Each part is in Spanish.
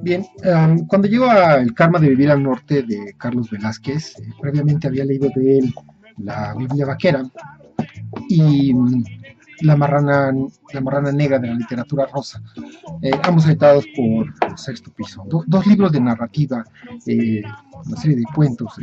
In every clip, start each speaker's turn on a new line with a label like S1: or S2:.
S1: Bien, cuando llego a El karma de vivir al norte de Carlos Velázquez, previamente había leído de él La Biblia Vaquera y la marrana, la marrana negra de la literatura rosa, ambos editados por Sexto Piso. Dos libros de narrativa, una serie de cuentos,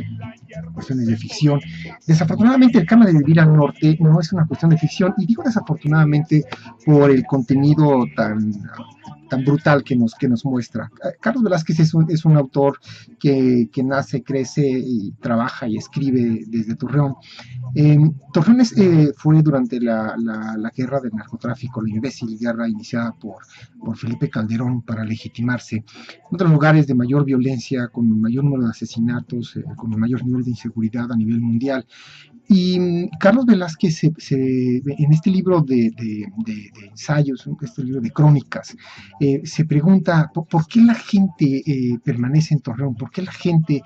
S1: cuestiones de ficción. Desafortunadamente, El karma de vivir al norte no es una cuestión de ficción, y digo desafortunadamente por el contenido tan brutal que nos muestra. Carlos Velázquez es un autor que nace, crece y trabaja y escribe desde Torreón. Torreón fue durante la guerra del narcotráfico, la imbécil guerra iniciada por Felipe Calderón para legitimarse, uno de los lugares de mayor violencia, con mayor número de asesinatos, con el mayor nivel de inseguridad a nivel mundial. Y Carlos Velázquez en este libro de ensayos, este libro de crónicas, se pregunta por qué la gente permanece en Torreón, por qué la gente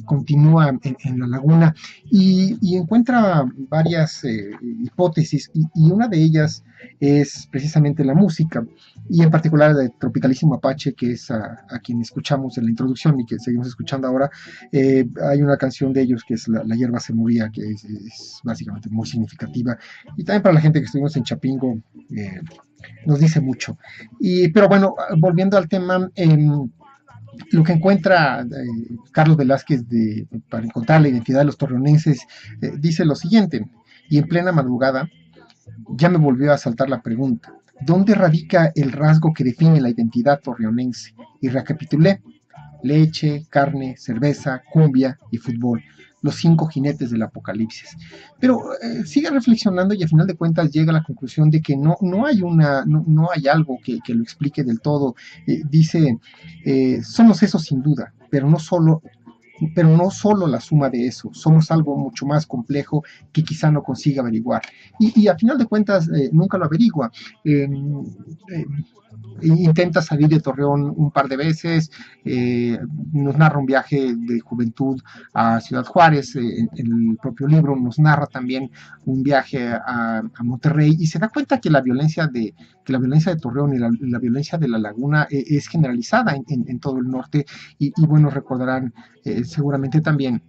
S1: continúa en la laguna, y encuentra varias hipótesis, y una de ellas es precisamente la música, y en particular de Tropicalísimo Apache, que es a quien escuchamos en la introducción y que seguimos escuchando ahora. Hay una canción de ellos que es La hierba se movía, que es básicamente muy significativa, y también para la gente que estuvimos en Chapingo, nos dice mucho. Pero bueno, volviendo al tema, lo que encuentra Carlos Velázquez para encontrar la identidad de los torreonenses, dice lo siguiente: y en plena madrugada ya me volvió a asaltar la pregunta, ¿dónde radica el rasgo que define la identidad torreonense? Y recapitulé: leche, carne, cerveza, cumbia y fútbol, los 5 jinetes del apocalipsis. Pero sigue reflexionando, y al final de cuentas llega a la conclusión de que no hay algo que lo explique del todo. Dice, somos eso sin duda, pero no solo la suma de eso, somos algo mucho más complejo que quizá no consiga averiguar. Y al final de cuentas nunca lo averigua. Intenta salir de Torreón un par de veces, nos narra un viaje de juventud a Ciudad Juárez, en el propio libro nos narra también un viaje a Monterrey, y se da cuenta que la violencia de Torreón y la violencia de la laguna es generalizada en todo el norte, y bueno, recordarán seguramente también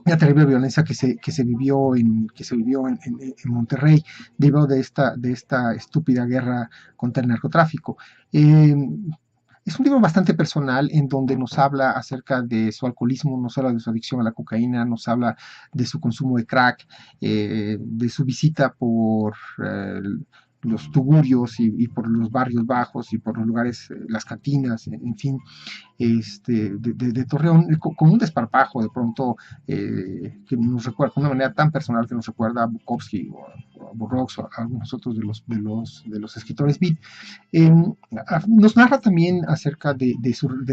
S1: la terrible violencia que se vivió en Monterrey, debido de esta estúpida guerra contra el narcotráfico. Es un libro bastante personal, en donde nos habla acerca de su alcoholismo, nos habla de su adicción a la cocaína, nos habla de su consumo de crack, de su visita por los tugurios, por los barrios bajos, y por los lugares, las cantinas, en fin, de Torreón, con un desparpajo de pronto, que nos recuerda de una manera tan personal, que nos recuerda a Bukowski o a Burroughs o a algunos otros de los escritores beat. Nos narra también acerca de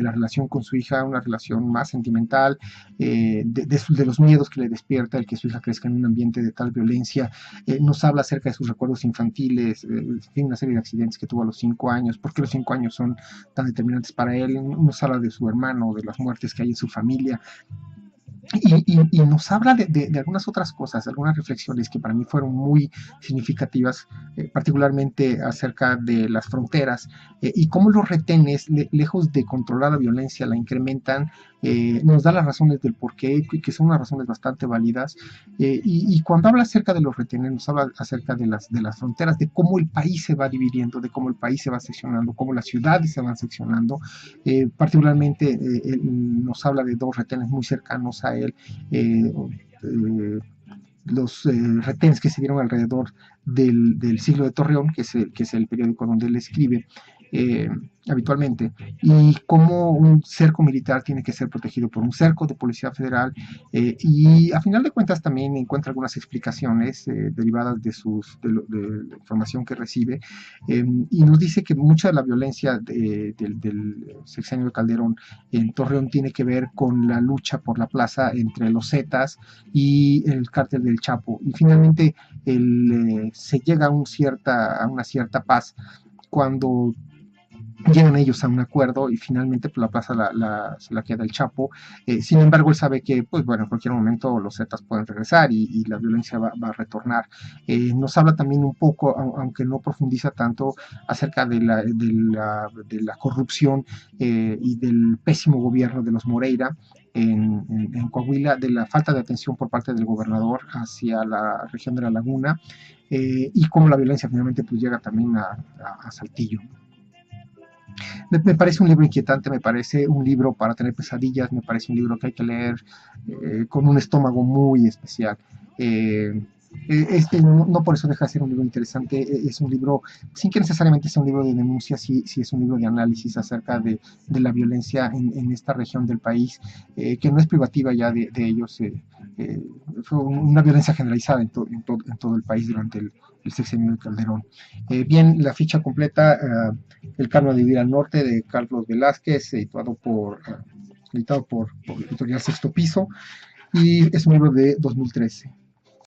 S1: la relación con su hija, una relación más sentimental, de los miedos que le despierta el que su hija crezca en un ambiente de tal violencia. Nos habla acerca de sus recuerdos infantiles, en fin, una serie de accidentes que tuvo a los 5 años, por qué los 5 años son tan determinantes para él. Nos habla de su hermano, de las muertes que hay en su familia, y nos habla de algunas otras cosas, algunas reflexiones que para mí fueron muy significativas, particularmente acerca de las fronteras, y cómo los retenes, lejos de controlar la violencia, la incrementan. Nos da las razones del porqué, que son unas razones bastante válidas, y cuando habla acerca de los retenes, nos habla acerca de las fronteras, de cómo el país se va dividiendo, de cómo el país se va seccionando, cómo las ciudades se van seccionando. Particularmente nos habla de 2 retenes muy cercanos a él, los retenes que se dieron alrededor del siglo de Torreón, que es el periódico donde él escribe habitualmente, y cómo un cerco militar tiene que ser protegido por un cerco de policía federal, y a final de cuentas también encuentra algunas explicaciones derivadas de la información que recibe, y nos dice que mucha de la violencia del sexenio de Calderón en Torreón tiene que ver con la lucha por la plaza entre los Zetas y el cártel del Chapo, y finalmente se llega a una cierta paz cuando llegan ellos a un acuerdo y finalmente pues, la plaza se la queda el Chapo. Sin embargo, él sabe que, pues bueno, en cualquier momento los Zetas pueden regresar y la violencia va a retornar. Nos habla también un poco, aunque no profundiza tanto, acerca de la corrupción y del pésimo gobierno de los Moreira en Coahuila, de la falta de atención por parte del gobernador hacia la región de la Laguna, y cómo la violencia finalmente pues llega también a Saltillo. Me parece un libro inquietante, me parece un libro para tener pesadillas, me parece un libro que hay que leer con un estómago muy especial. Eh, este no por eso deja de ser un libro interesante, es un libro, sin que necesariamente sea un libro de denuncia, sí es un libro de análisis acerca de la violencia en esta región del país, que no es privativa ya de ellos, eh, fue una violencia generalizada en todo el país durante el sexenio de Calderón. Bien, la ficha completa, El Carmen de Vivir al Norte, de Carlos Velázquez, editado por Editorial Sexto Piso, y es un libro de 2013.